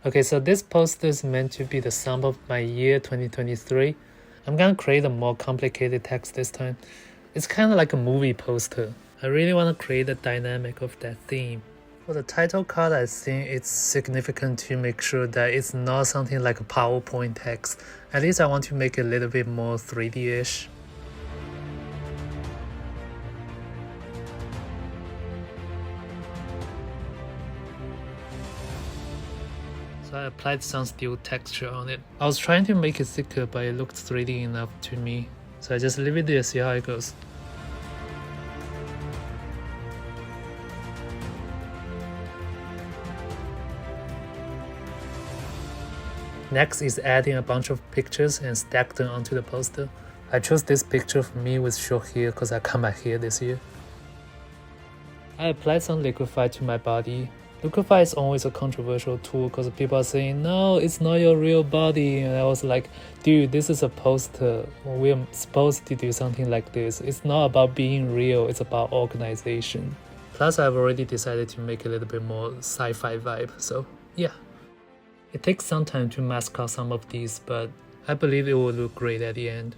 Okay, so this poster is meant to be the sum of my year 2023. I'm gonna create a more complicated text this time. It's kind of like a movie poster. I really want to create the dynamic of that theme. For the title card, I think it's significant to make sure that it's not something like a PowerPoint text. At least I want to make it a little bit more 3D-ish. So I applied some steel texture on it. I was trying to make it thicker, but it looked 3D enough to me. So I just leave it there, see how it goes. Next is adding a bunch of pictures and stack them onto the poster. I chose this picture of me with short hair because I cut my hair this year. I applied some liquify to my body. Liquify is always a controversial tool because people are saying, no, it's not your real body. And I was like, dude, this is a poster. We're supposed to do something like this. It's not about being real, it's about organization. Plus, I've already decided to make a little bit more sci-fi vibe, so yeah. It takes some time to mask out some of these, but I believe it will look great at the end.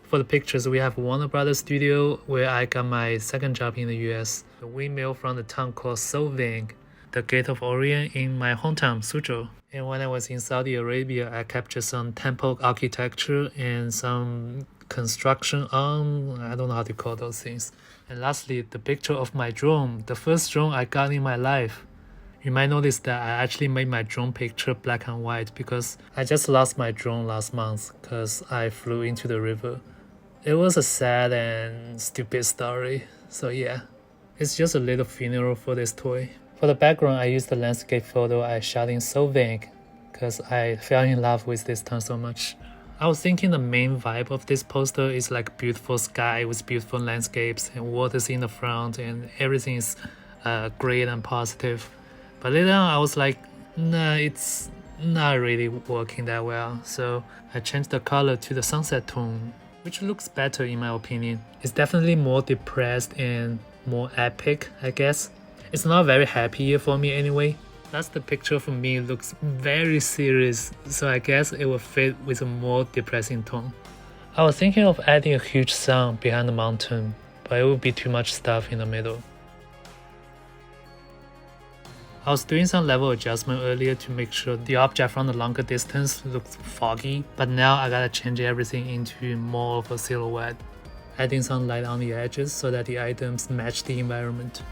For the pictures, we have Warner Brothers Studio, where I got my second job in the US. The windmill from the town called Solvang, the Gate of Orion in my hometown, Suzhou. And when I was in Saudi Arabia, I captured some temple architecture and some construction I don't know how to call those things. And lastly, the picture of my drone, the first drone I got in my life. You might notice that I actually made my drone picture black and white because I just lost my drone last month because I flew into the river. It was a sad and stupid story, so yeah, it's just a little funeral for this toy. For the background, I used the landscape photo I shot in Solvang because I fell in love with this town so much. I was thinking the main vibe of this poster is like beautiful sky with beautiful landscapes and waters in the front and everything is great and positive. But later on, I was like, nah, it's not really working that well. So I changed the color to the sunset tone, which looks better in my opinion. It's definitely more depressed and more epic, I guess. It's not a very happy year for me anyway. Plus the picture for me looks very serious, so I guess it will fit with a more depressing tone. I was thinking of adding a huge sun behind the mountain, but it would be too much stuff in the middle. I was doing some level adjustment earlier to make sure the object from the longer distance looks foggy, but now I gotta change everything into more of a silhouette, adding some light on the edges so that the items match the environment.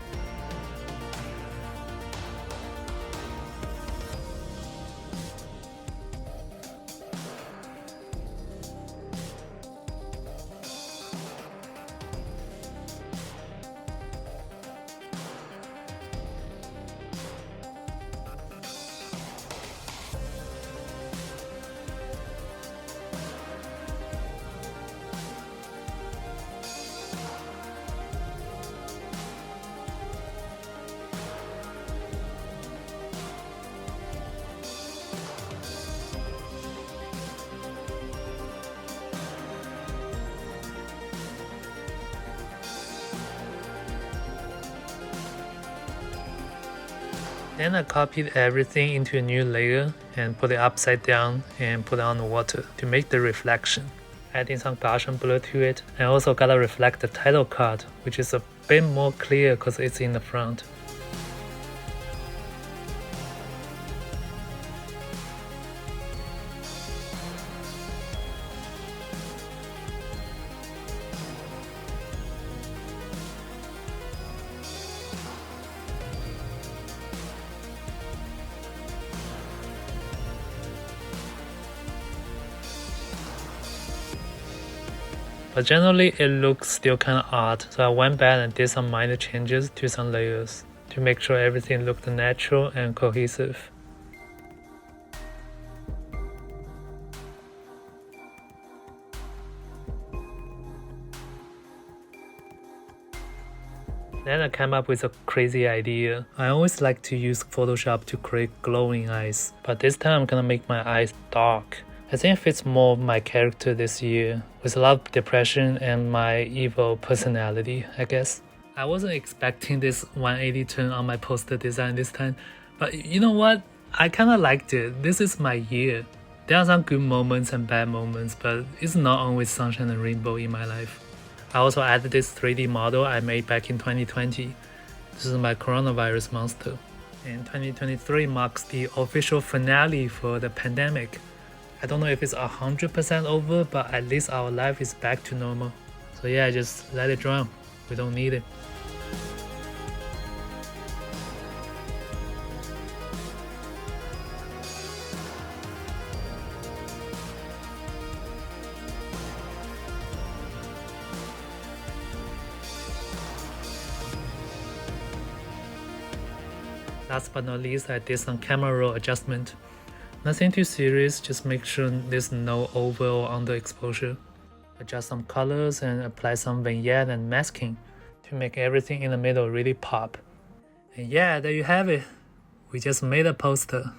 Then I copied everything into a new layer and put it upside down and put it on the water to make the reflection. Adding some Gaussian blur to it, and also gotta reflect the title card, which is a bit more clear because it's in the front. But generally it looks still kinda odd, so I went back and did some minor changes to some layers to make sure everything looked natural and cohesive. Then I came up with a crazy idea. I always like to use Photoshop to create glowing eyes, but this time I'm gonna make my eyes dark. I think it fits more of my character this year, with a lot of depression and my evil personality, I guess. I wasn't expecting this 180 turn on my poster design this time, but you know what? I kind of liked it. This is my year. There are some good moments and bad moments, but it's not always sunshine and rainbow in my life. I also added this 3D model I made back in 2020. This is my coronavirus monster. And 2023 marks the official finale for the pandemic. I don't know if it's 100% over, but at least our life is back to normal. So yeah, just let it drown. We don't need it. Last but not least, I did some camera roll adjustment. Nothing too serious, just make sure there's no over or under exposure. Adjust some colors and apply some vignette and masking to make everything in the middle really pop. And yeah, there you have it. We just made a poster.